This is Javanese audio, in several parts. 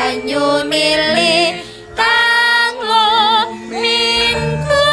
banyu mili kanggo minggu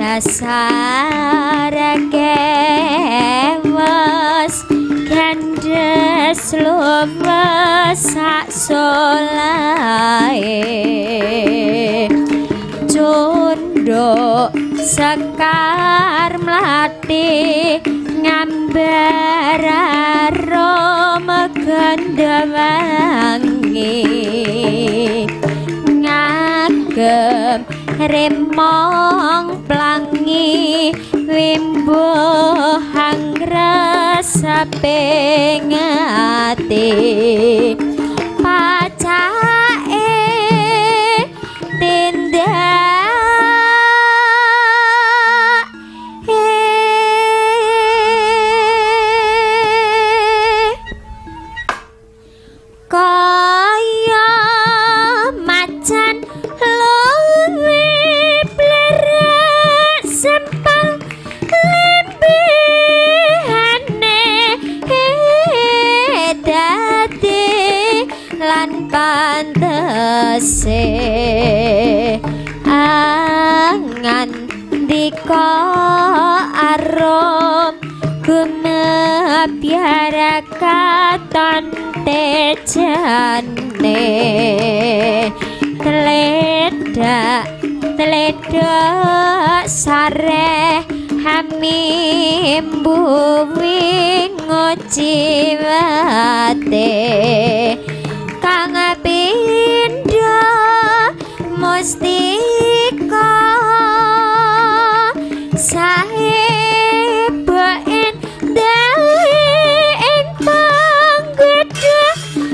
dasar kewas kandes luwes sak solae condo sekar mlati ngambar aroma gandawangi ngagem remong plangi wimbuhang rasa pengati pacake tindak kaya macan luwe blerak sempal lembihane dadi lan pantese angan dika arom gumebyara katon tejane teledak sare hamimbu winguciwate kang pindha mustika saebaen dali ing panggedhe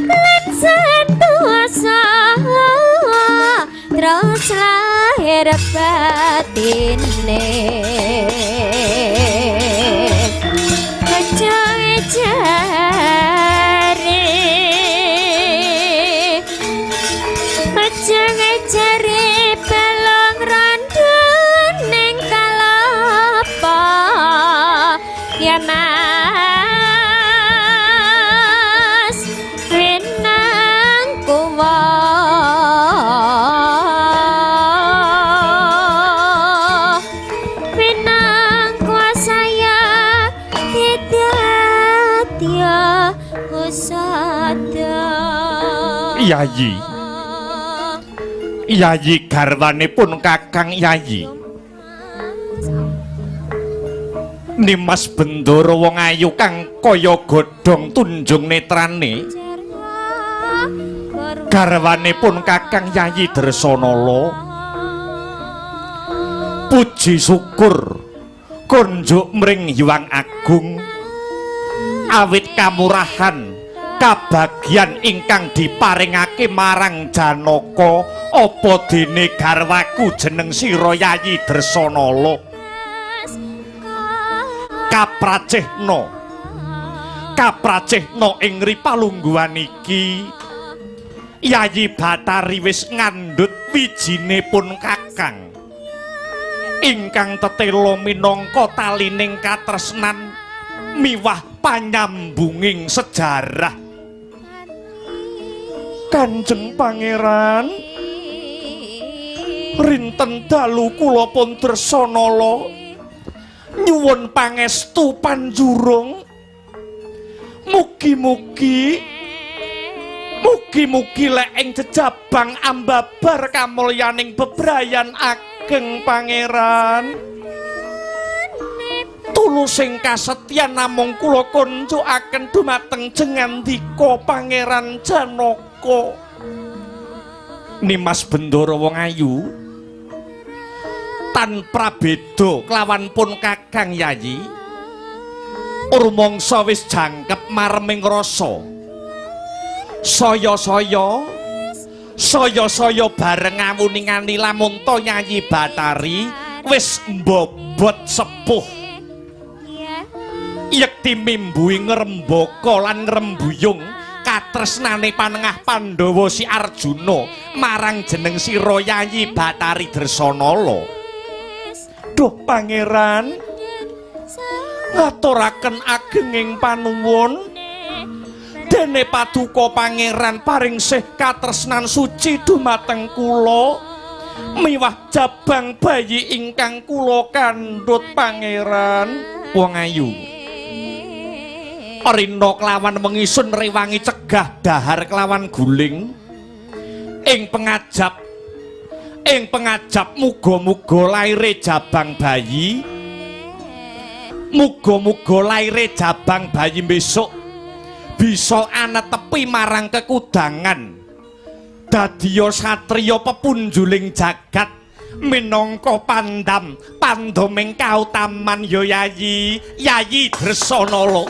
lan sentosa terus lahir batine Jare balong randun ning kalapa ya mas winang kuwa winang kuasaya titia usada Yayi Yayi garwanipun Kakang Yayi Nimas Bendoro wong ayu kang kaya godhong tunjung netrane garwanipun Kakang Yayi Dresanala puji syukur kunjuk mring Hyang Agung awit kamurahan kabagyan ingkang diparingake marang Janaka apa dene garwaku jeneng sira Yayi Dresanala kaprajehna ing ripalungguhan iki Yayi Batari wis ngandhut wijinipun Kakang ingkang tetela minangka talining katresnan miwah panyambunging sejarah Kanjeng Pangeran rinten dalu kula pun Dresanala nyuwun pangestu panjurung mugi-mugi lek ing jejabang ambabar kamulyaning bebrayan ageng Pangeran tulusing kasetyan namung kula kunjukaken dumateng jengandika Pangeran Janaka Nimas Bendoro wong ayu tanpa beda kelawan pun Kakang Yayi rumangsa wis jangkep mareming rasa saya bareng ngamuningani lamun to Yayi Batari wis mbobot sepuh yekti mimbuhi ngrembaka lan ngrembuyung katresnane panengah Pandhawa si Arjuna marang jeneng sira Yayi Batari Dresanala. Duh Pangeran ngaturaken agenging panuwun dene paduka Pangeran paring sih katresnan suci dumateng kula miwah jabang bayi ingkang kula kandhut Pangeran wong ayu Rina kelawan mengisun rewangi cegah dahar kelawan guling ing pengajap muga-muga laire jabang bayi besok bisa anetepi marang kekudangan dadiya satriya pepunjuling jagat minangka pandhaming kautaman ya Yayi Dresanala.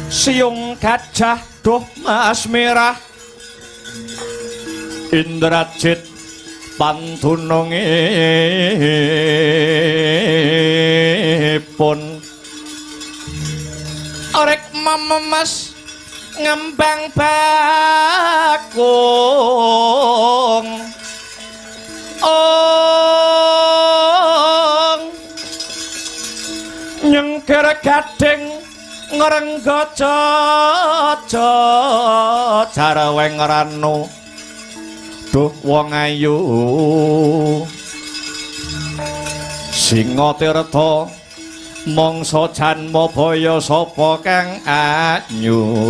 Siung gajah doh mas merah Indrajit pantunungipun arek memes ngembang bakung nyengker gading ngrengga caca jaraweng ranu duh wong ayu singa tirta mangsa janma baya sapa kang anyucup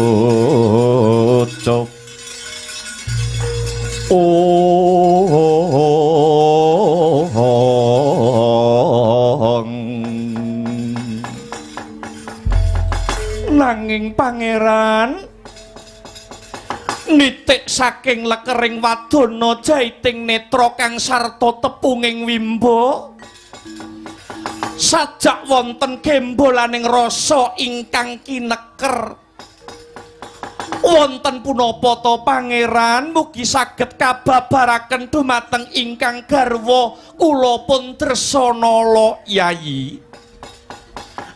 nanging pangeran nitik saking lekering wadana jaiting netra kang sarta tepunging wimba sajak wonten gembolaning rasa ingkang kineker wonten punapa ta pangeran mugi saged kababaraken dumateng ingkang garwa kula pun Dresanala Yayi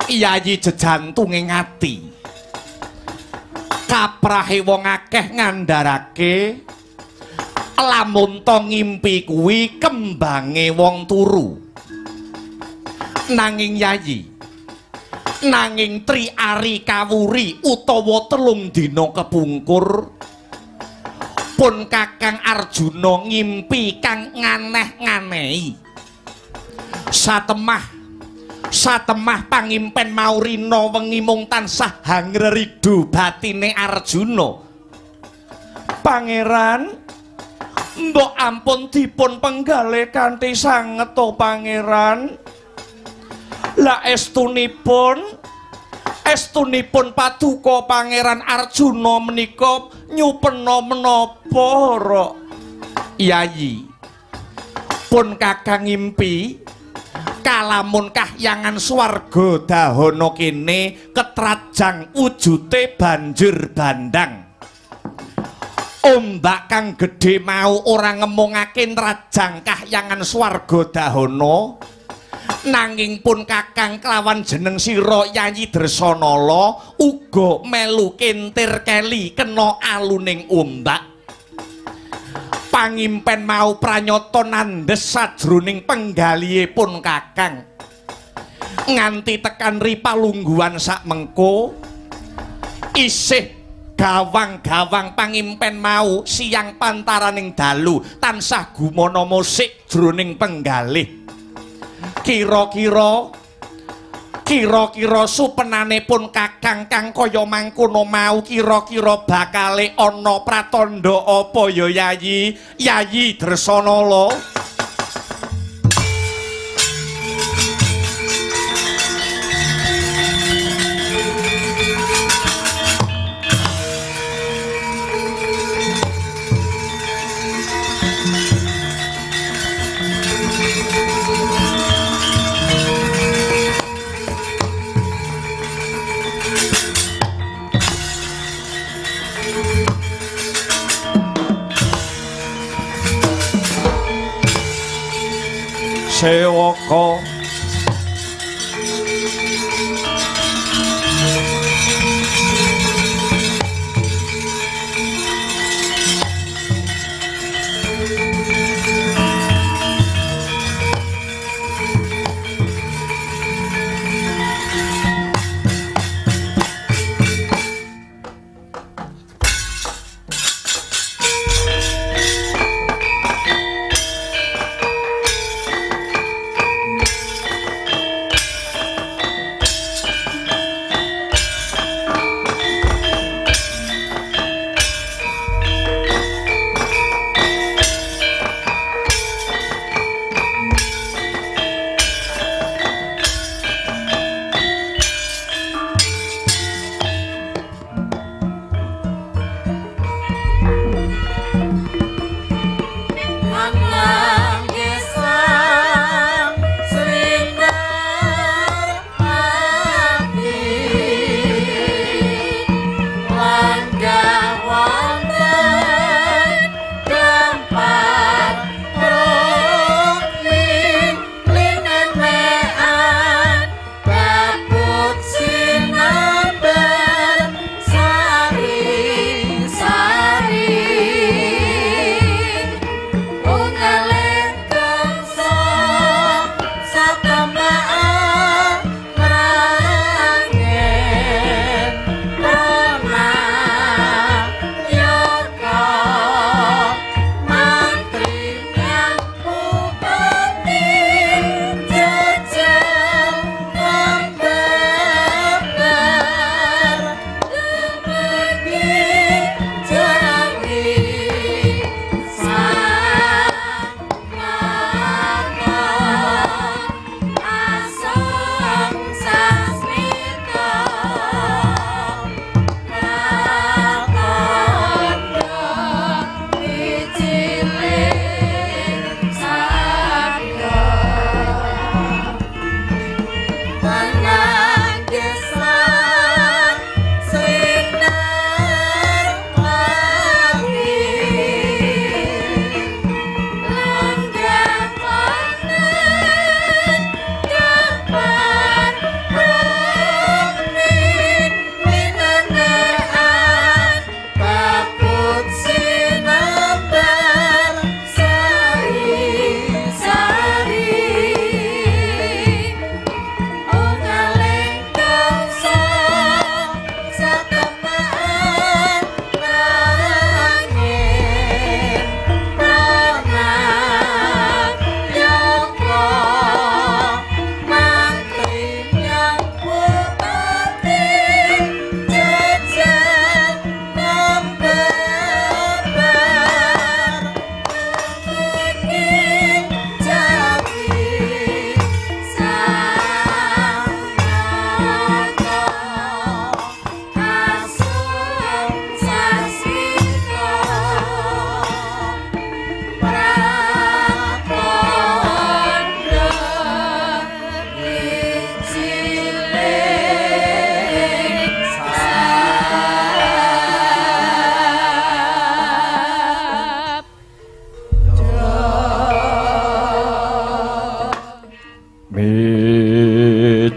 Yayi jejantunging ati kaprahe wong akeh ngandharake lamun to ngimpi kuwi kembange wong turu nanging Yayi nanging tri ari kawuri utawa 3 dina kepungkur pun Kakang Arjuna ngimpi kang nganeh-nganehi satemah pangimpen Maurina wengi mung tansah hangreridu batine Arjuna pangeran mbok ampun dipun penggalih kanthi sanget to pangeran la estunipun paduka pangeran Arjuna menika nyupena menapa ra Yayi pun kakang ngimpi kalamun kahyangan swarga dahana kene ketrajang wujute banjur bandang ombak kang gedhe mau ora ngemungake nrajang kahyangan swarga dahana nanging pun kakang kelawan jeneng sira Yayi Dresanala uga melu kentir keli kena aluning ombak pangimpen mau pranyata nandes sajroning penggalihipun kakang nganti tekan ripalungguhan sak mengko isih gawang-gawang pangimpen mau siang pantaraning dalu tansah gumana musik jroning penggalih kira-kira supenanipun kakang kang kaya mangkono mau kira-kira bakale ana pratandha apa ya Yayi Dresanala Sewaka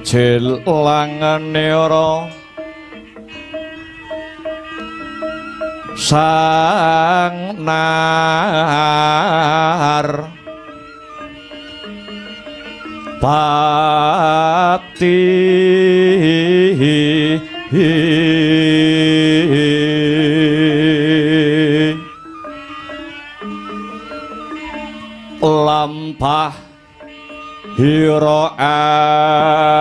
jilanganira sang nar pati lampah hira alon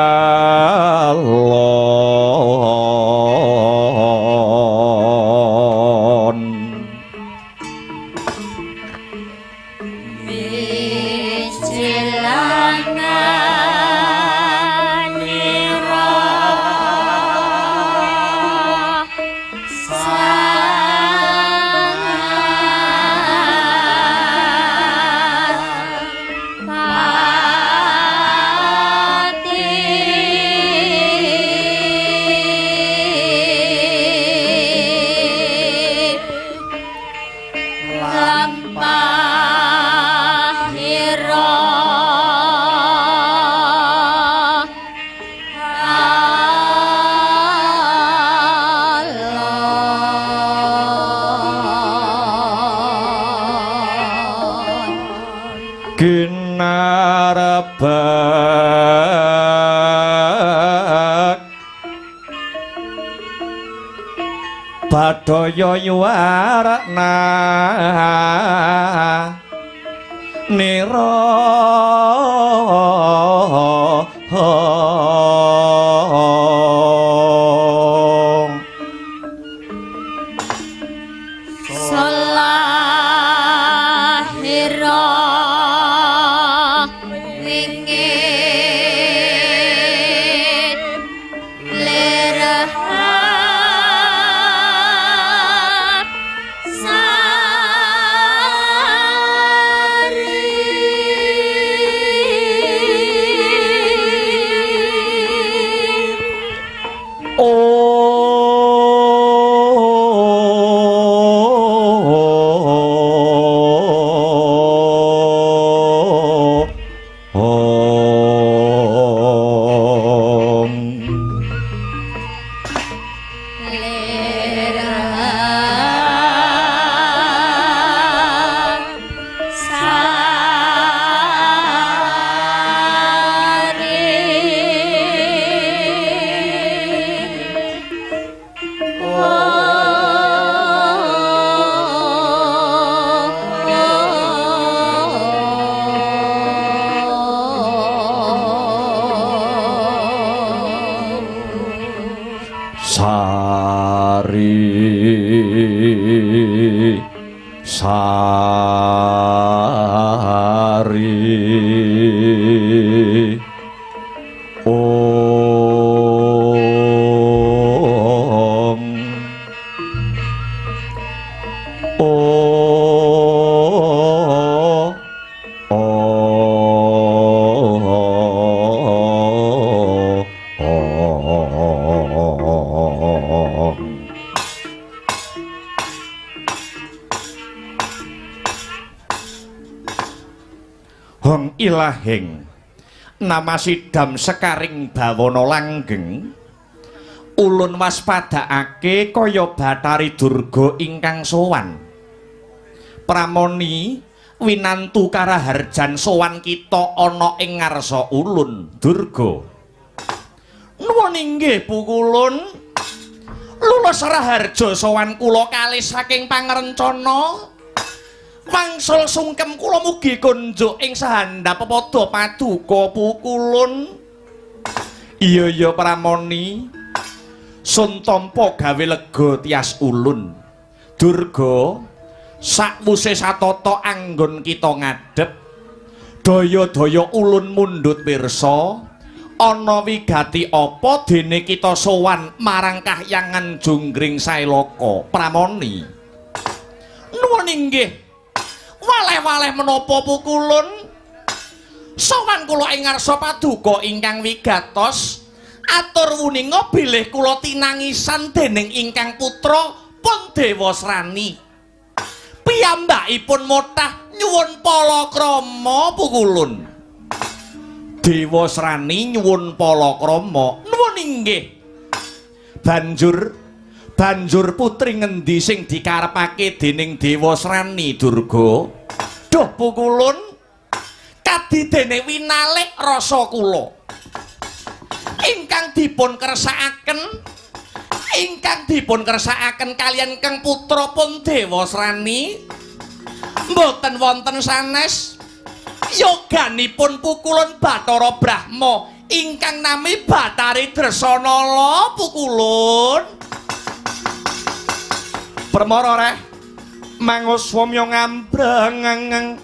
ginarbak badaya yuwarna nira Hong ilahing nama sidam sekaring bawana langgeng ulun waspadakake kaya Bathari Durga ingkang sowan pramoni winantu karaharjan sowan kita ana ing ngarsa ulun Durga nuwun inggih pukulun lulus raharja sowan kula kalih saking pangrencana wangsul sungkem kula mugi kunjuk ing sahandhap padha paduka pukulun. Iya pramoni sun tampa gawe lega tias ulun Durga sakwuse satata anggon kita ngadhep daya-daya ulun mundhut pirsa ana wigati apa dene kita sowan marang Kahyangan Junggring Sailaka pramoni nuwun inggih waleh-waleh menapa pukulun sowan kula ing ngarsa paduka ingkang wigatos atur wuninga bilih kula tinangisan dening ingkang putra pun Dewasrani piyambakipun motah nyuwun palakrama pukulun Dewa Srani nyuwun palakrama. Nuwun inggih. Banjur putri ngendi sing dikarepake dening Dewa Srani Durga? Duh Pukulun, kadidene winalik rasa kula ingkang dipun kersakaken kaliyan Kang putra pun Dewa Srani mboten wonten sanes yoganipun Pukulun Bathara Brahma ingkang nami Bathari Dresanala. Pukulun permara reh manguswamya ngambrang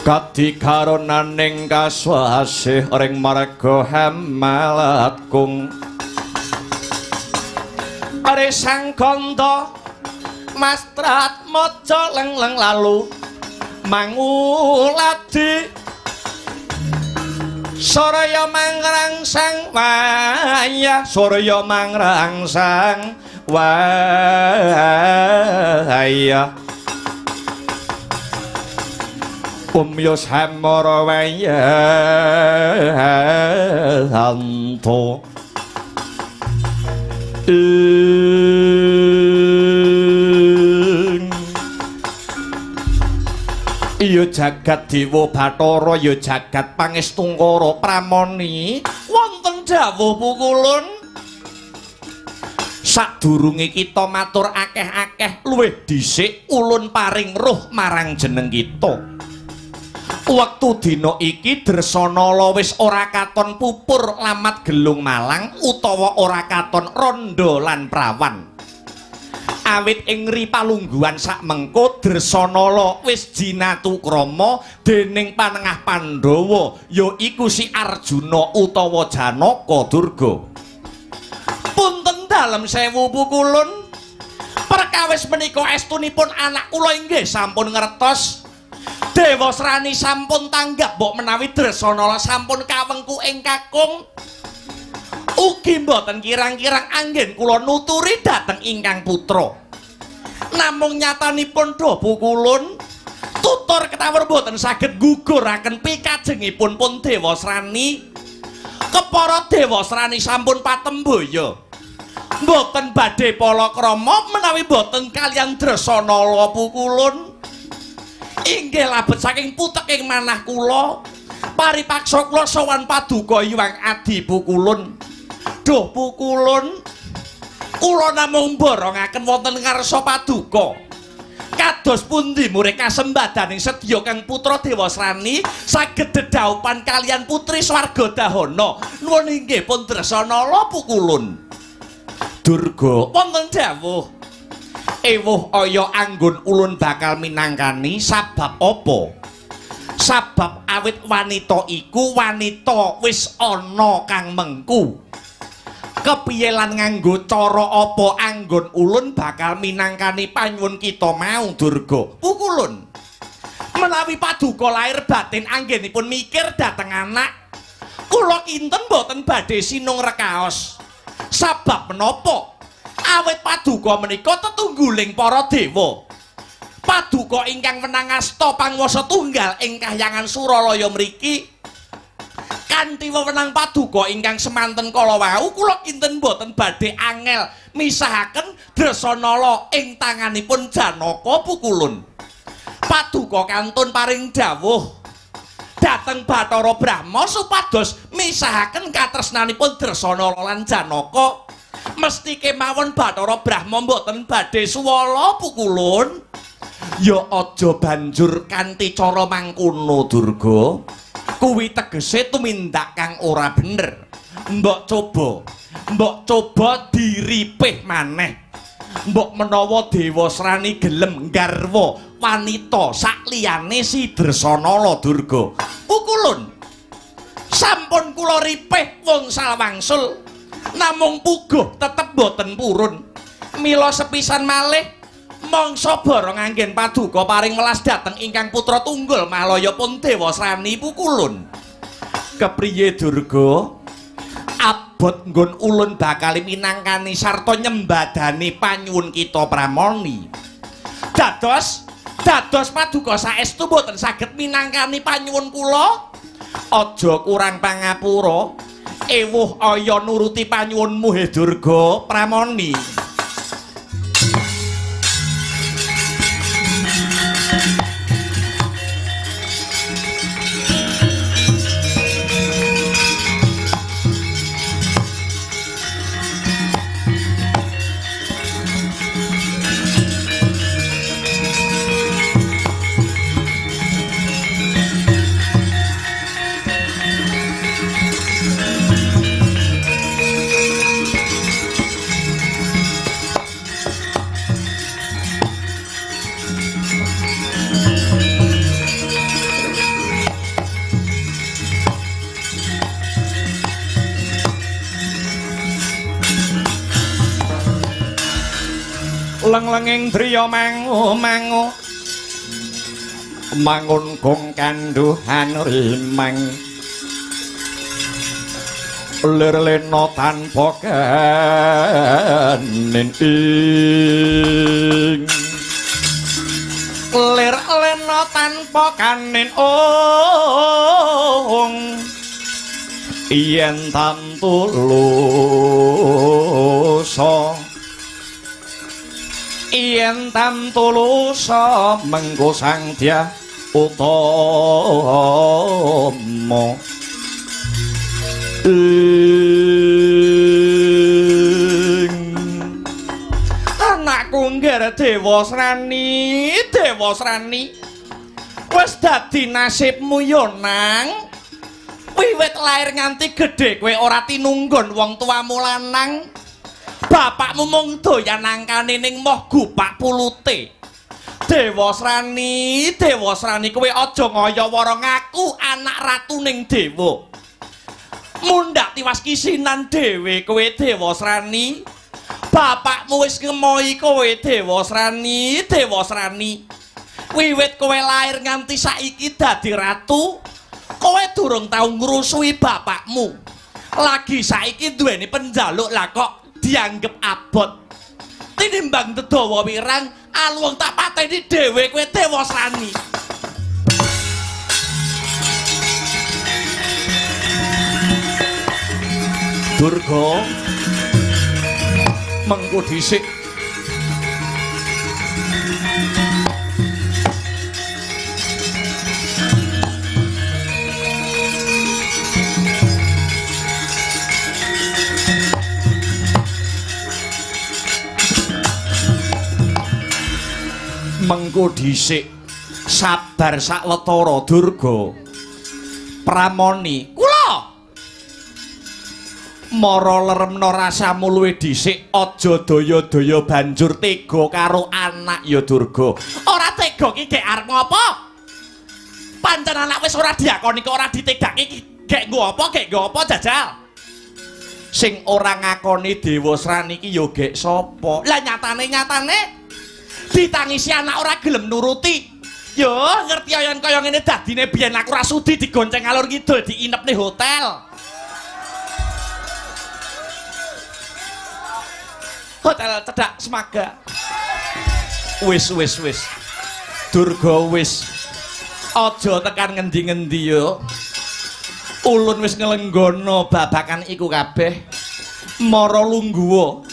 kadikaronaning kaswasih ring marga Hemalatkung are sang kanda mastrat maja leng-leng lalu manguladi Soraya mangrangsang waya Soraya mangrangsang waya Umyos hamara waya hanto iya jagat Dewa Bathara ya jagat Pangestungkara Pramani wonten dawuh Pukulun sadurunge kita matur akeh-akeh luwih dhisik ulun paring roh marang jeneng kita. Wektu dina iki Dresanala wis ora katon pupur lamat gelung malang utawa ora katon randha lan prawan. Awit ing ripalungguhan sakmengko Dresanala wis jinatukrama dening panengah Pandhawa yaiku si Arjuna utawa Janaka Durga. Punten dalem sewu Pukulun, perkawis menika estunipun anak kula inggih sampun ngertos Dewa Srani sampun tanggap mbok menawi Dresanala sampun kawengku ing kakung. Ugi mboten kirang-kirang anggen kula nuturi dhateng ingkang putra. Namung nyatanipun do Pukulun tutur ketawur mboten saged guguraken pikajengipun pun Dewa Srani. Kepara Dewa Srani sampun patembaya. Mboten badhe palakrama menawi mboten kaliyan Dresanala Pukulun. Inggih labet saking puteking manah kula paripaksa kula sowan paduka Hyang Adi Pukulun. Duh Pukulun, kula namung borongaken wonten ngarsa paduka. Kados pundi murih kasembadaning sedya Kang putra Dewa Srani saged dedhaupan kaliyan putri Swargadahana. Nuwun inggih pun Dresanala Pukulun. Durga wonten dawuh ewuh aya anggon ulun bakal minangkani sabab apa? Sabab awit wanita iku wanita wis ana kang mengku. Kepiye lan nganggo cara apa anggon ulun bakal minangkani panyuwun kita mau Durga? Pukulun. Menawi paduka lair batin anggenipun mikir dhateng anak, kula kinten boten badhe sinung rekaos. Sabab menapa? Awit paduka menika tetungguling para dewa. Paduka ingkang wenang asta panguwasa tunggal ing kahyangan Suralaya mriki. Kanthi wewenang paduka ingkang semanten kala wau kula kinten boten badhe angel misahaken Dresanala ing tanganipun Janaka Pukulun. Paduka kantun paring dawuh dhateng Bathara Brahma supados misahaken katresnanipun Dresanala lan Janaka. Mesti kemawon Bathara Brahma mboten badhe suwala Pukulun. Ya aja banjur kanthi cara mangkono Durga. Kuwi tegese tumindak kang ora bener. Mbok coba diripih maneh. Mbok menawa Dewa Srani gelem garwa wanita sakliyane si Dresanala Durga. Pukulun. Sampun kula ripih wangsul wangsul. Namung puguh tetep boten purun. Mila sepisan malih mangsa barang anggen paduka paring welas dhateng ingkang putra tunggul Malaya pun Dewa Srani Pukulun. Kepriye Durga? Abot nggon ulun bakal minangkani sarta nyembadani panyuwun kita pramoni. Dados paduka saestu boten saged minangkani panyuwun kula. aja kurang pangapura ewuh aya nuruti panyuwunmu he Durga Pramoni. Leng-lenging driya mangu-mangu mangun gong kanduhan rimang lir-lena tanpa kanin ing lir-lena tanpa kanin yen tantulusa yen tantulusa mengko sangdya utama anakku ngger Dewa Srani wis dadi nasibmu yo nang wiwit lair nganti gedhe kowe ora tinunggon wong tuamu lanang bapakmu mung doyan angkane ning moh gupak pulute. Dewa Srani kowe aja ngaya-wara ngaku anak ratu ning dewa. Mundhak tiwas kisinan dhewe kowe Dewa Srani. Bapakmu wis ngemohi kowe Dewa Srani. Wiwit kowe lair nganti saiki dadi ratu, kowe durung tau ngrusui bapakmu. Lagi saiki duweni penjaluk lah kok dianggep abot tinimbang Dedawa Wirang aluwung tak pateni dhewe kowe Dewa Srani. Durga mengko dhisik mengko dhisik sabar sawetara Durga Pramoni kula mara leremna rasamu luwih dhisik aja daya-daya banjur tega karo anak ya Durga. Ora tega ki gek arep ngopo? Pancen anak wis ora diakoni kok ora ditegake ki gek nggo apa jajal? Sing ora ngakoni Dewa Srani ki ya gek sapa? Lah nyatane ditangisi anak ora gelem nuruti. Yo ngerti ayon kaya ngene dadine biyen aku ora sudi digonceng alur kidul diinep ning hotel. Hotel cedhak Semaga. Wis. Durga wis. Aja tekan ngendi-ngendi yo. Ulun wis nglenggono babakan iku kabeh. Mara lungguwa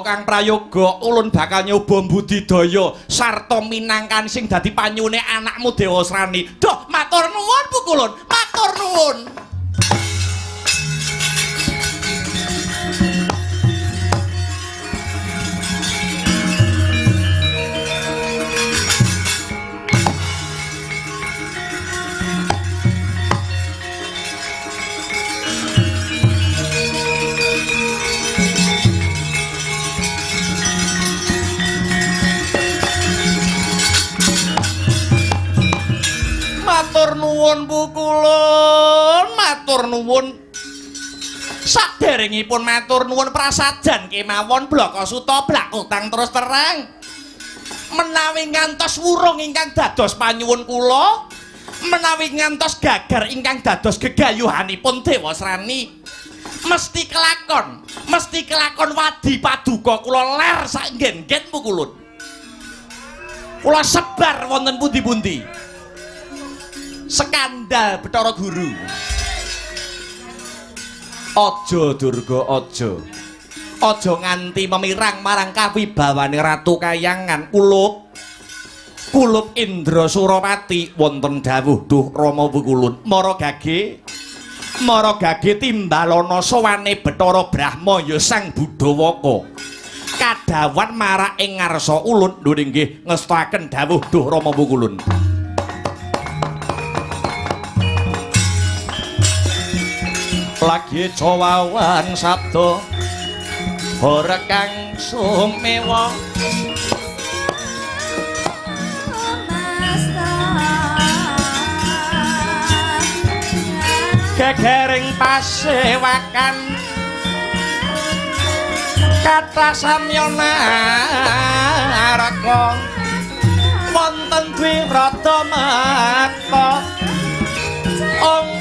Kang Prayoga ulun bakal nyoba budidaya sarta minangkan sing dadi panyune anakmu Dewa Srani. Duh, matur nuwun Bu Kulun, matur nuwun. Matur nuwun Bu Kulun, matur nuwun. Saderengipun matur nuwun prasajan kemawon Blaka Suta blakutang terus terang. Menawi ngantos wurung ingkang dados panyuwun kula, menawi ngantos gagar ingkang dados gegayuhanipun Dewa Srani, mesti kelakon wadi paduka kula ler sak nggen-nggen Bu Kulun. Kula sebar wonten pundi-pundi. skandal Bathara Guru. Aja Durga aja. Aja nganti memirang marang kawibawaning Ratu Kahyangan. Kulup Indra Suropati wonten dawuh duh Rama Wukulun. Mara gage timbalana sowane Bathara Brahma ya Sang Budawaka. Kadawan marak ing ngarsa ulun lho nggih ngestakaken dawuh duh Rama Wukulun. Lagi cawawan sabda ora kang sumewa gegering pasewakan kata samyana araka wonten dwi rata mata ong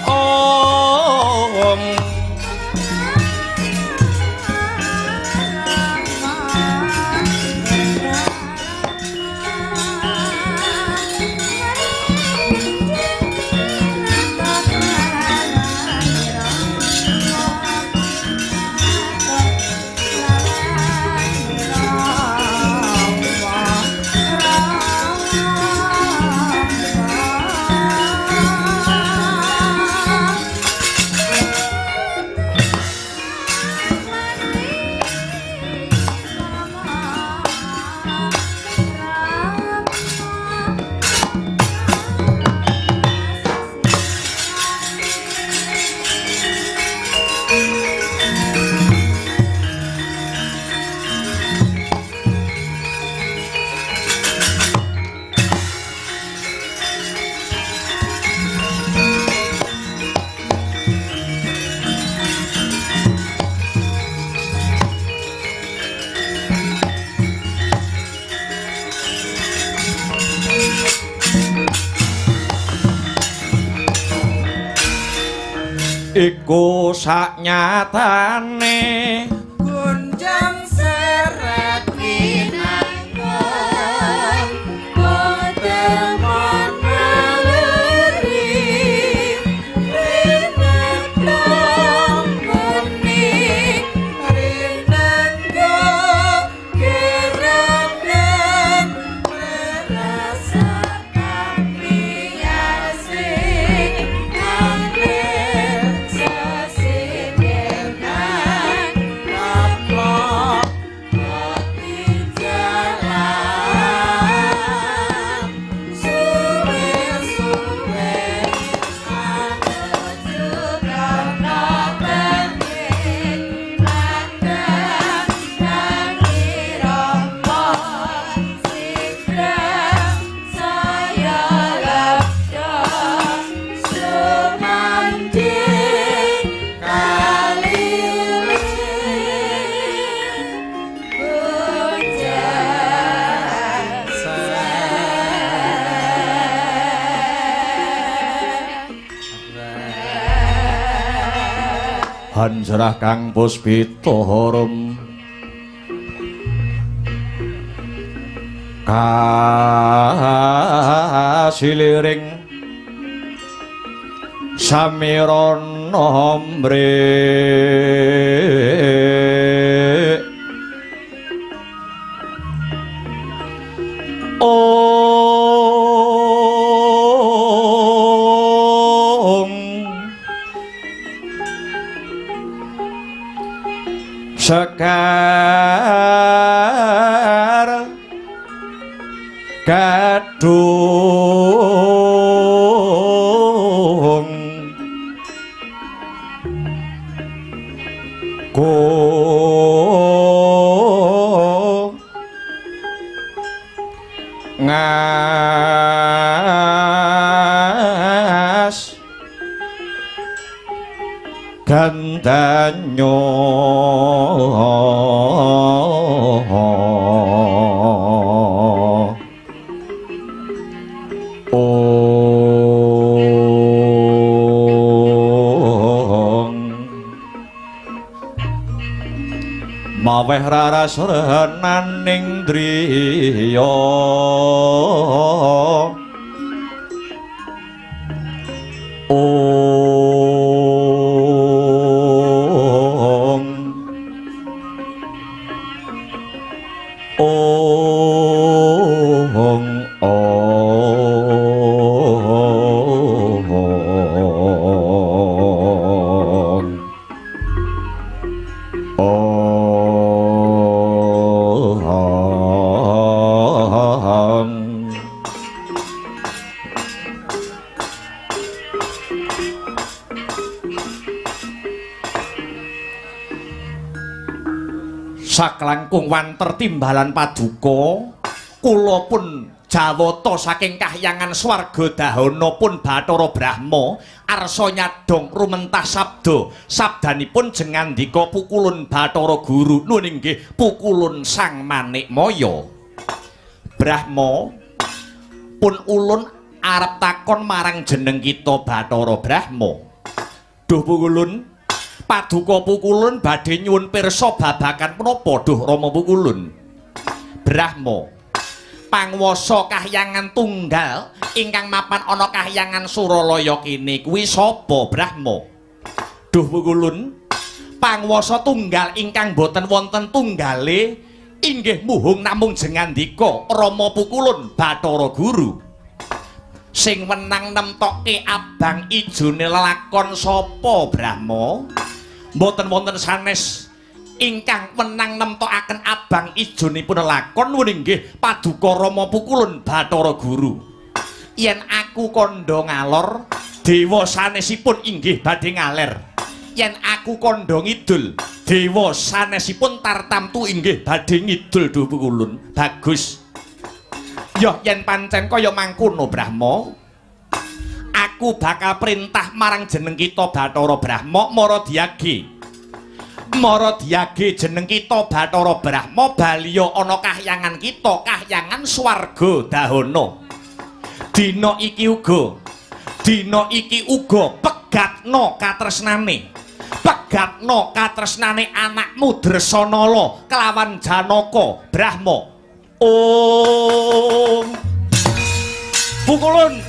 iku saknyatane gunjang seret winangun potemon meleri rinetong muni rinenggo kirenen merasakan biasing Hanjarah kang puspita harum kasiliring samirana mrek sekar kadung ko ngas gandanyo maweh rarasaning driya Saklangkung wanter timbalan paduka kula pun jawata saking kahyangan swarga dahana pun Bathara Brahma arsa nyadong rumentah sabda sabdanipun jengandika pukulun Bathara Guru nuwun inggih pukulun Sang Manikmaya. Brahma pun ulun arep takon marang jeneng kita Bathara Brahma. Duh pukulun, paduka pukulun badhe nyuwun pirsa babagan menapa duh Rama pukulun? Brahma, pangwasa kahyangan tunggal ingkang mapan ana kahyangan Suralaya kene kuwi sapa Brahma? Duh pukulun, pangwasa tunggal ingkang boten wonten tunggale inggih muhung namung jengandika Rama pukulun Bathara Guru. Sing wenang nemtokke abang ijone lelakon sapa Brahma? Mboten wonten sanes ingkang wenang nemtokaken abang ijonipun lakon nuwun inggih paduka Rama pukulun Bathara Guru. Yen aku kandha ngalor, dewa sanesipun inggih badhe ngaler. Yen aku kandha ngidul, dewa sanesipun tartamtu inggih badhe ngidul duh pukulun. Bagus. Ya yen pancen kaya mangkono Brahma, aku bakal perintah marang jeneng kita Bathara Brahma Maradhyage. Maradhyage jeneng kita Bathara Brahma baliya ana kahyangan kita, kahyangan swarga dahana. Dina iki uga pegatna katresnane. Pegatna katresnane anakmu Dresanala kelawan Janaka Brahma. Om pukulun.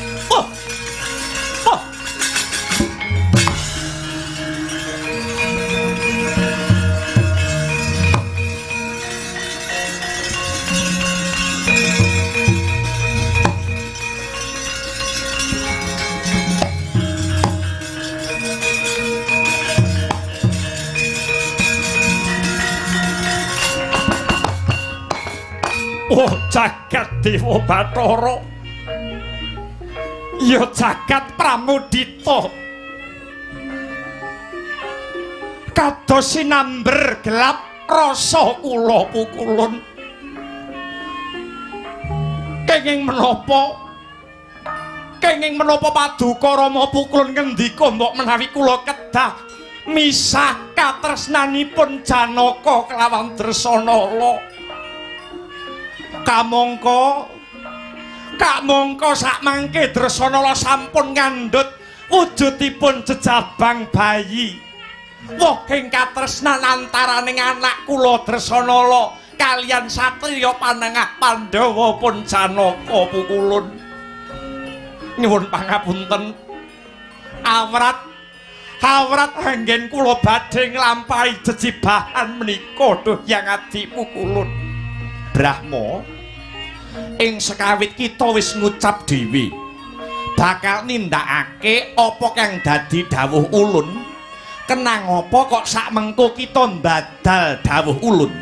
Oh jagat Dewa Bathara, ya jagat pramudita, kados sinamber gelap rasa kula pukulun. Kenging menapa paduka Rama pukulun ngendika mbok menawi kula kedah misah katresnanipun Janaka kelawan Dresanala. Kamangka sakmangke Dresanala sampun ngandhut wujudipun jejabang bayi. Wohing katresnan antaraning anak kula Dresanala kaliyan satriya panengah Pandhawa pun Janaka pukulun. Nyuwun pangapunten. Awrat anggen kula badhe nglampahi jejibahan menika duh Hyang Adi pukulun. Brahma, ing sekawit kita wis ngucap dhewe bakal nindakake apa kang dadi dawuh ulun. Kenang apa kok sakmengko kita mbadal dawuh ulun?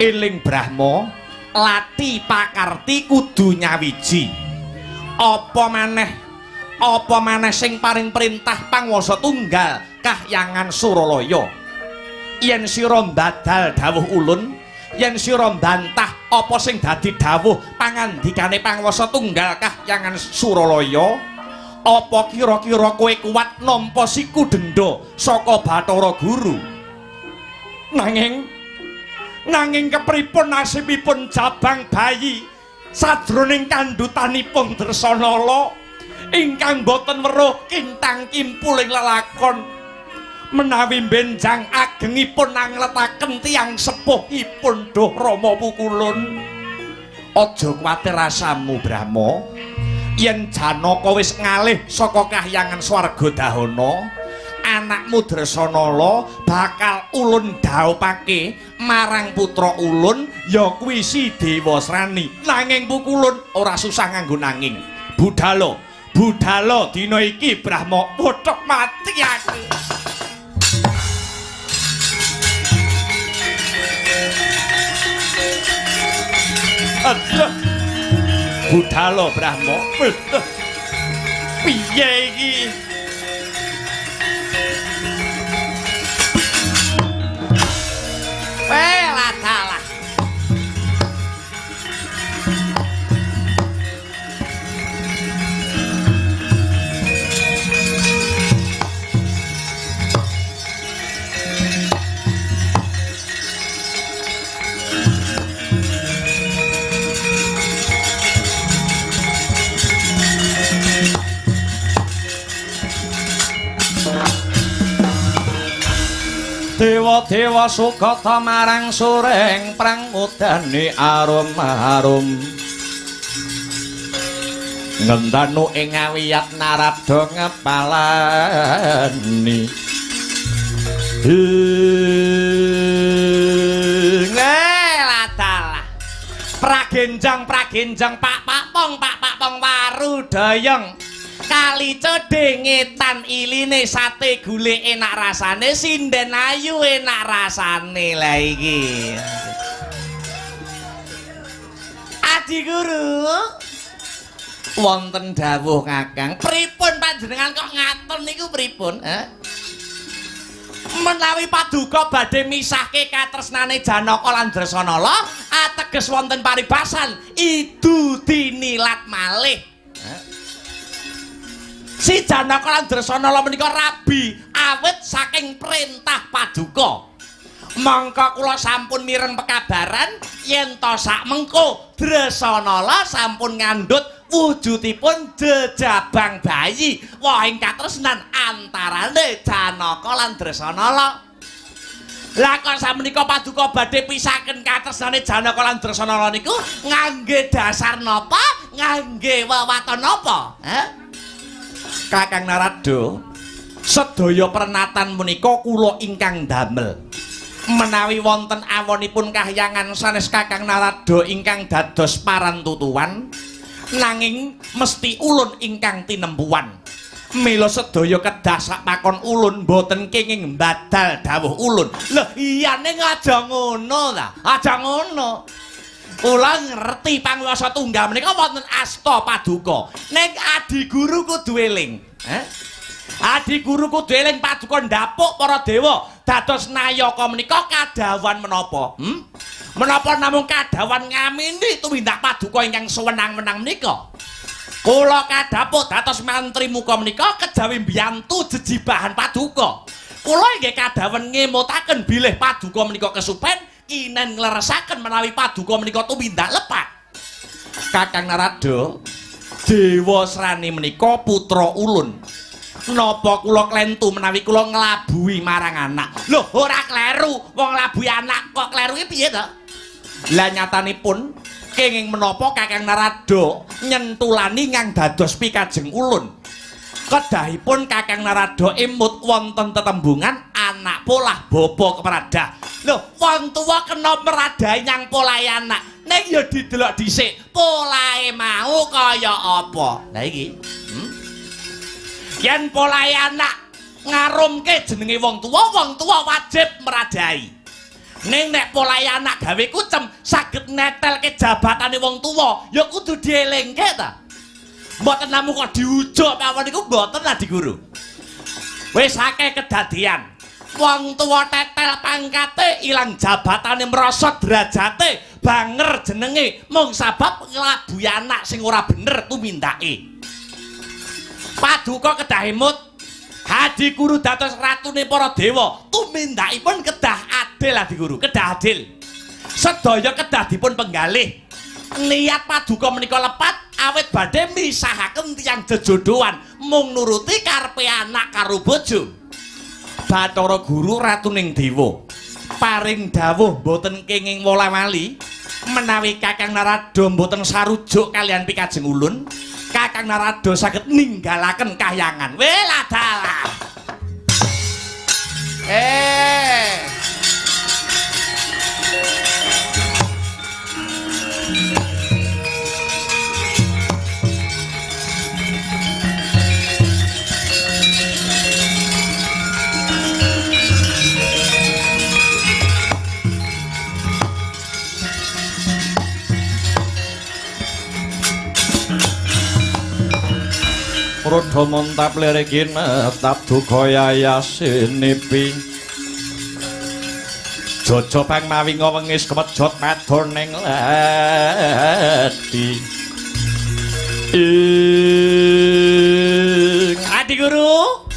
Eling Brahma, lati pakarti kudu nyawiji. Apa maneh sing paring perintah pangwasa tunggal kahyangan Suralaya. Yen sira mbadal dawuh ulun, yen sira mbantah apa sing dadi dawuh pangandikane pangwasa tunggal kahyangan Suralaya, apa kira-kira kowe kuat nampa siku denda saka Bathara Guru? Nanging kepripun nasibipun jabang bayi sadroning kandhutanipun Dresanala ingkang boten weruh kintang kimpuling lelakon menawi benjang agengipun nangletaken tiyang sepuhipun duh Rama pukulun. Aja kuwatir rasamu Brahma, yen Janaka wis ngalih saka kahyangan Swargadahana, anakmu Dresanala bakal ulun dhaupake marang putra ulun ya kuwi si Dewasrani. Nanging pukulun ora susah nganggo nanging. Budhalo dina iki Brahma pothok mati aku. Aduh. Budhalo Brahma. Piye iki? Dalah. Dewa-dewa sukata marang sureng prangudane arum-arum ngendanu ing ngawiyat Narada ngepalani latalah pragenjang pak pong waru dayeng kali cedengetan iline sate gule enak rasane sinden ayu enak rasane lah iki. Adi Guru wonten dawuh Kakang, pripun panjenengan kok ngaton niku pripun? Menawi paduka badhe misahke katresnane Janaka lan Dresanala ateges wonten paribasan idu dinilat malih. Si Janaka lan Dresanala menika rabi awit saking perintah paduka. Mangka kula sampun mireng pekabaran yen to sak mengko Dresanala sampun ngandhut wujudipun jejabang bayi. Wah ing katresnan antarane Janaka lan Dresanala. Lah kok samenika paduka badhe pisaken katresnane Janaka lan Dresanala niku ngangge dasar napa? Ngangge wewaton napa? Kakang Narada, sedaya pernatan menika kula ingkang damel. Menawi wonten awonipun kahyangan sanes Kakang Narada ingkang dados parantutuan, nanging mesti ulun ingkang tinempuan. Mila sedaya kedah sak pakon ulun boten kenging mbadal dawuh ulun. Lho iya ning aja ngono ta? Aja ngono. Kula ngerti panguwasa tunggal menika wonten asta paduka. Ning Adi Guru kudu eling. Adi Guru kudu eling paduka ndapuk para dewa dados nayaka menika kadawan menapa? Menapa namung kadawan ngamini tumindak paduka ingkang sewenang-wenang menika? Kula kadhapuk dados mantri muka menika kejawi mbiyantu jejibahan paduka. Kula inggih kadawan ngemutaken bilih paduka menika kesupen kinen ngleresaken menawi paduka menika tumindak lepat. Kakang Narada, Dewasrani menika putra ulun. Napa kula klentu menawi kula nglabuhi marang anak? Lho, ora kleru, wong nglabuhi anak kok kleru iki piye to? Lah nyatanipun kenging menapa Kakang Narada nyentulani ngang dados pikajeng ulun. Kedahipun Kakang Narada imut wonten tetembungan anak polah bapa kepradah. Lho, wong tuwa kena meradai nyang polahe anak. Ning ya didelok dhisik, polahe mau kaya apa? Lah iki. Yen polahe anak ngarumke jenenge wong tuwa wajib meradai. Ning nek polahe anak gawe kucem saged netelke jabatane wong tuwa, ya kudu dielingke ta. Mboten namung kok diujuk mawon niku mboten Adi Guru. Wis akeh kedadian. Wong tuwa tetel pangkate ilang jabatane merosot derajate banger jenenge mung sabab nglabuhi anak sing ora bener tumindake. Paduka kedah emut Adi Guru dados ratune para dewa tumindakipun kedah adil Adi Guru, kedah adil. Sedaya kedah dipun penggalih. Niat paduka menika lepat awit badhe misahaken tiyang jejodohan mung nuruti karepe anak karo bojo. Bathara Guru ratuning dewa paring dawuh boten kenging wola-wali menawi Kakang Narada boten sarujuk kalian pikajeng ulun. Kakang Kakang Narada saged ninggalaken kahyangan. Welah dalan. Rudha montap lirikin tap duka yayasinipi Jojo pang mawi ngawengis kemejot medon ning leti Adi Guru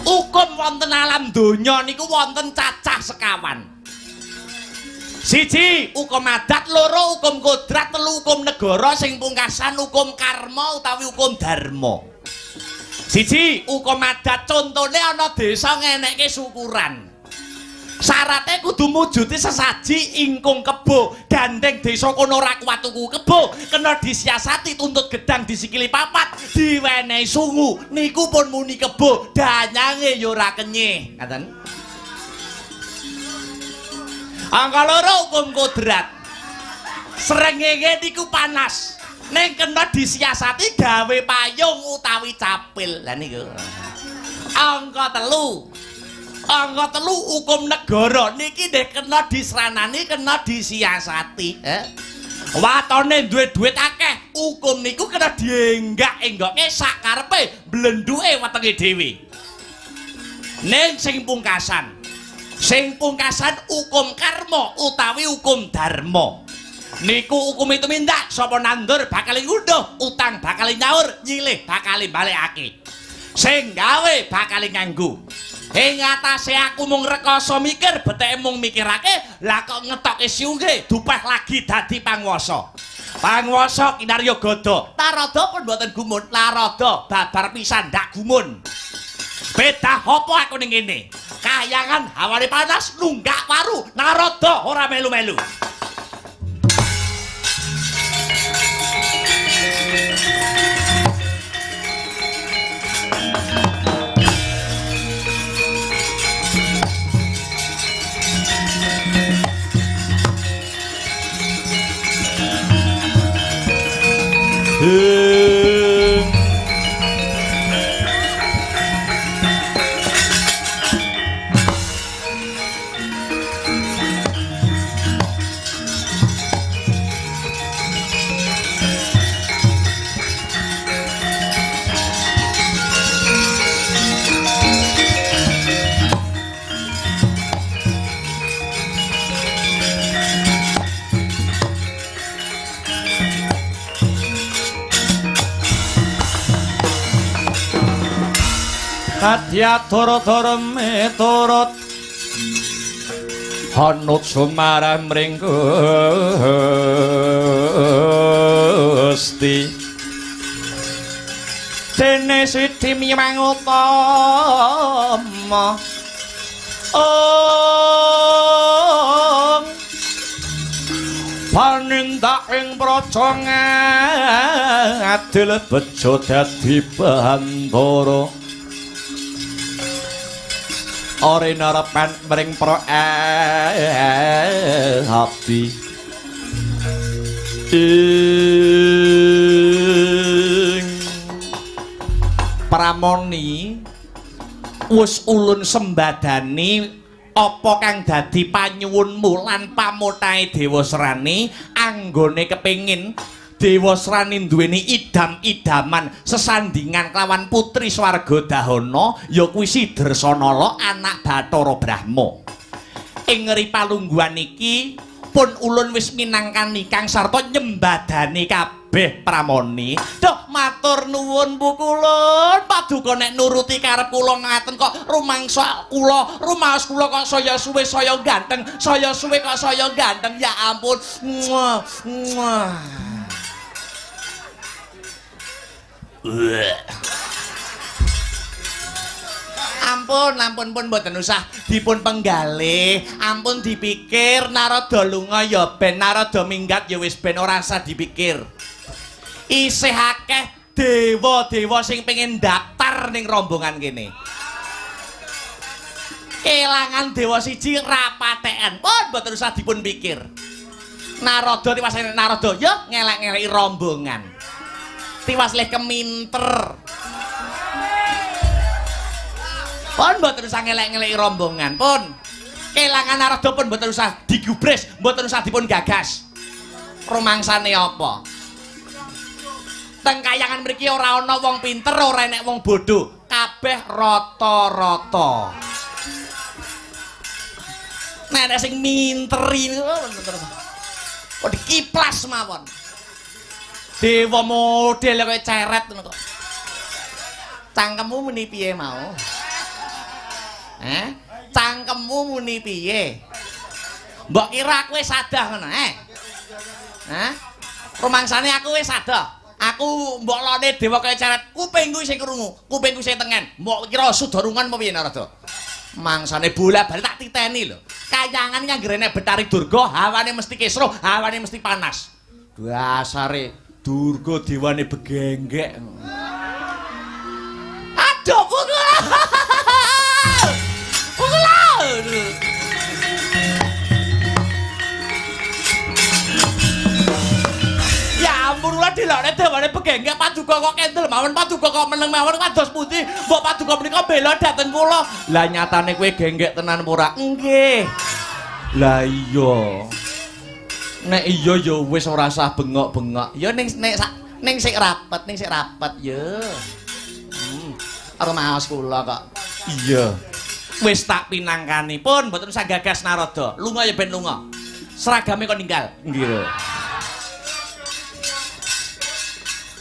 hukum wonten alam donya niku wonten cacah sekawan. Siji hukum adat, loro hukum kodrat, telu hukum negara, sing pungkasan hukum karma utawi hukum dharma. Siji hukum adat, contone ana desa ngenekke syukuran. Syaratnya kudu mujuti sesaji ingkung kebo, gandeng desa kono ora kuat tuku kebo, kena disiasati tuntut gedang disikili papat, diwenehi sungu, niku pun muni kebo, danyange ya ora kenyih. Ngaten. Angka loro hukum kodrat. Srengenge niku panas. Ning kena disiasati gawe payung utawi capil. Lah niku. Angka telu. Angka telu hukum negara niki ndek kena disranani, kena disiasati. Watone duwe duit akeh, hukum niku kena dienggak-enggokke sak karepe, blenduke wetenge dhewe. Ning sing pungkasan hukum karma utawi hukum dharma. Niku hukum itu mindak sapa nandur bakal ngunduh, utang bakal nyaur, nyilih bakal balekake. Sing gawe bakal nganggo. Ing atase aku mung rekoso mikir, beteke mung mikirake, lah kok ngetokke siungge dupeh lagi dadi panguwasa. Panguwasa kinarya gada. Narada pun mboten gumun, Narada babar pisan ndak gumun. Beda apa aku ning kene? Kahyangan hawane panas nunggak waru, Narada ora melu-melu. Kadya dara-dara miturut hanut sumarang mring Gusti dene siti miwang utama panindak ing praja ngadil bejo dadi bandara ora narepan mring pro hati Pramoni wis ulun sembadani apa kang dadi panyuwunmu lan pamutahe Dewa Srani anggone kepengin Dewa Srani duweni idam-idaman sesandingan kelawan putri Swargadahana ya kuwi Sidrasanala anak Bathara Brahma. Ing ripalungguhan iki pun ulun wis minangkani kang sarta nyembadani kabeh Pramoni. Duh matur nuwun Bu Kulun, paduka nek nuruti karep kula ngaten kok rumangsa kula, rumaos kula kok saya suwe saya ganteng, saya suwe kok saya ganteng. Ya ampun. Ampun pun mboten usah dipun penggalih, ampun dipikir Narada lunga ya ben, Narada minggat ya wis ben ora usah dipikir. isih akeh dewa-dewa sing pengen daftar ning rombongan kene. Kelangan dewa siji rapatekan pun mboten usah dipun pikir. Narada tiwas Narada yo ngelek-ngeleki rombongan. Tiwas leh keminter. Pun mboten usah ngelek-ngeleki rombongan pun. Kelangan Narada pun mboten usah digubres, mboten usah dipun gagas. Rumangsane apa? Teng kayangan mriki ora ana wong pinter, ora enek wong bodho, kabeh rata-rata. Nek sing minteri kok dikiplas mawon. Dewa model kaya ceret ngono kok. Cangkemmu muni piye mau? Cangkemmu muni piye? Mbok kira aku wis sadah ngono, Rumangsane aku wis sadah. Aku mbok lone dewa kaya ceret, kupingku sing krungu, kupingku sing tengen. Mbok kira sudarungan apa piye Narada? Mangsane bola-bali tak titeni lho. Kayangan nganggerene Betari Durga, hawane mesti kesro, hawane mesti panas. Dasare Durga dewane begenggek. Aduh, pukul. Pukul. Ya ampun kula dilokne dewane begenggek Paduka kok kendel mawon Paduka kok meneng mawon kados pundi mbok Paduka menika bela dhateng kula. Lah nyatane kowe genggek tenan ora? Nggih. Lah iya. Nek iya ya wis ora usah bengok-bengok. Ya ning sik rapet ya. Karo maos kula kok. Iya. Wis tak pinangkani pun mboten usah gagas Narada. Lunga ya ben lunga. Seragame kok ninggal. Nggih.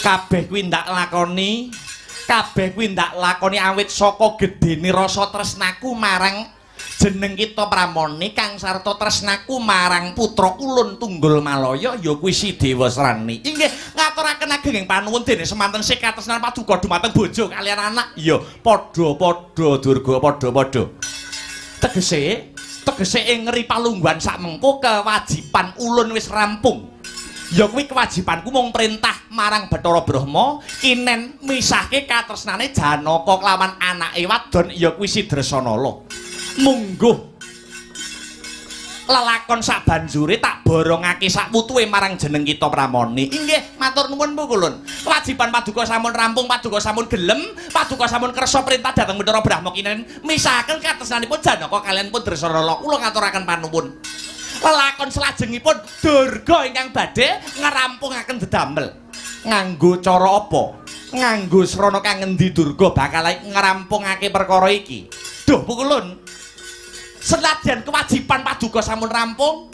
Kabeh kuwi ndak lakoni, awit saka gedene rasa tresnaku marang jeneng kita Pramoni kang sarta tresnaku marang putra ulun Tunggul Malaya ya kuwi si Dewa Srani. Inggih ngaturaken ageng panuwun dene semanten sik katresnan Paduka dumateng bojo kaliyan anak. Ya padha-padha Durga padha-padha. Tegese ing Ripalungguhan sak mengko kewajiban ulun wis rampung. Ya kuwi kewajibanku mung perintah marang Bathara Brahma kinen misahke katresnane Janaka kelawan anake wadon ya kuwi Sidrasanala. Mungguh lelakon sak banjure tak borongake sak wutuhe marang jeneng kita Pramoni. Inggih, matur nuwun Bu Kulun. Kewajiban Paduka sampun rampung, Paduka sampun gelem, Paduka sampun kersa perintah dhateng Bathara Brahma kinen misahaken katresnanipun Janaka kaliyan Sidrasanala. Kula ngaturaken panuwun. Lelakon selajengipun Durga ingkang badhe ngrampungaken dedamel. Nganggo cara apa? Nganggo srana kang ngendi Durga bakal ngrampungake perkara iki? Duh Pukulun. Senadyan kewajiban Paduka sampun rampung,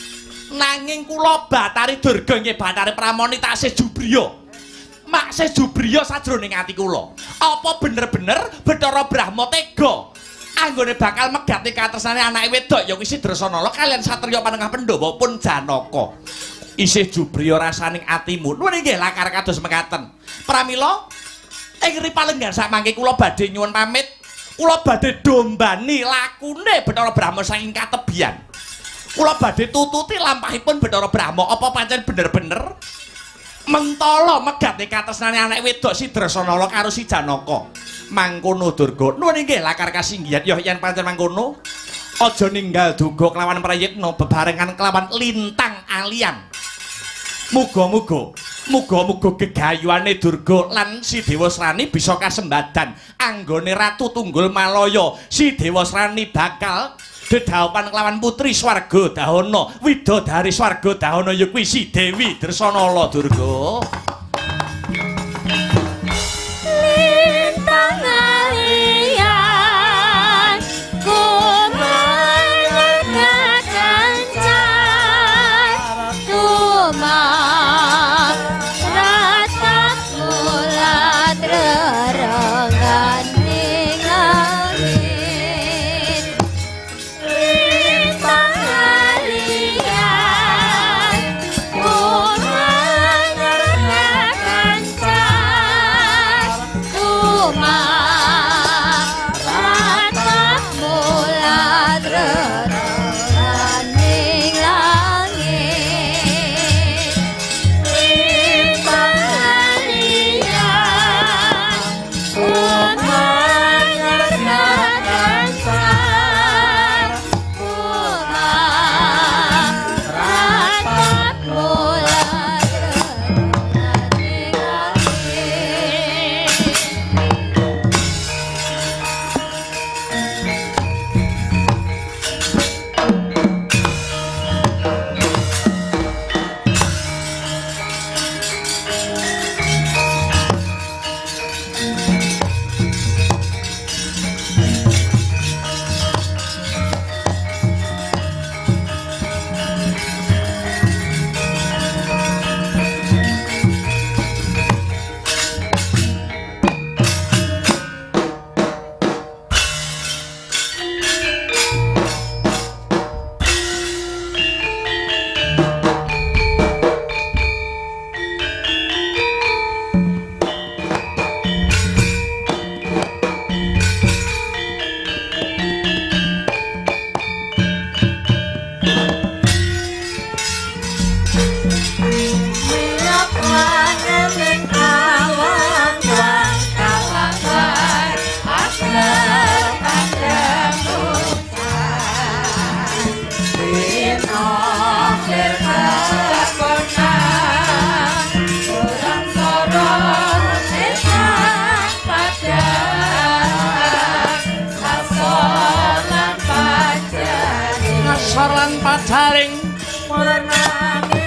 nanging kula Batari Durga nggih Batari Pramoni taksih jubriya. Maksih jubriya sajroning ati kula. Apa bener-bener Bathara Brahma tega anggone bakal megati katresnane anake wedok ya kuwi Sidrasanala kaliyan satriya panengah Pandhawa pun Janaka. Isih jubriya rasaning atimu. Nuwun inggih lakar kados mekaten. Pramila ing Ripalenggan samangke kula badhe nyuwun pamit. Kula badhe dombani lakune Bathara Brahma saking katebian. Kula badhe tututi lampahipun Bathara Brahma apa pancen bener-bener mentala megati katresnane anake wedok Sidrasanala karo si Janaka. Mangkono Durga. Nuwun inggih lakar kasinggihan ya yen pancen mangkono aja ninggal duga kelawan prayitna bebarengan kelawan lintang alian. Muga-muga gegayuhane Durga lan si Dewa Srani bisa kasembadan anggone Ratu Tunggul Malaya. Si Dewa Srani bakal dedhaopan kelawan putri swarga Dahana, widodari swarga Dahana ya kuwi si Dewi Dresanala Durga. Lintang alian ku menegakkan tumak ratat mulat rerengan ning angin. Lintang alian ku menegakkan ngisor lan padaring warnane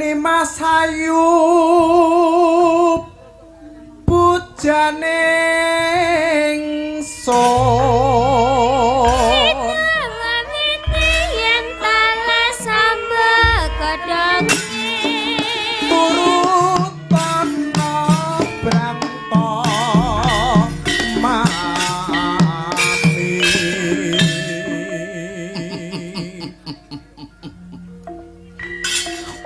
Nimas Ayu pujaning son yang talas samba kadang turut tono brangto mami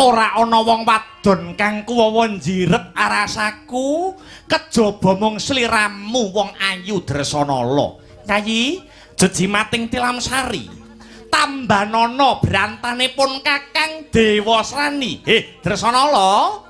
ora ana wong wadon kang kuwawa njirep arasaku kejaba mung sliramu wong ayu Dresanala. Yayi jejimating Tilamsari tambanana brantanipun Kakang Dewasrani. Dresanala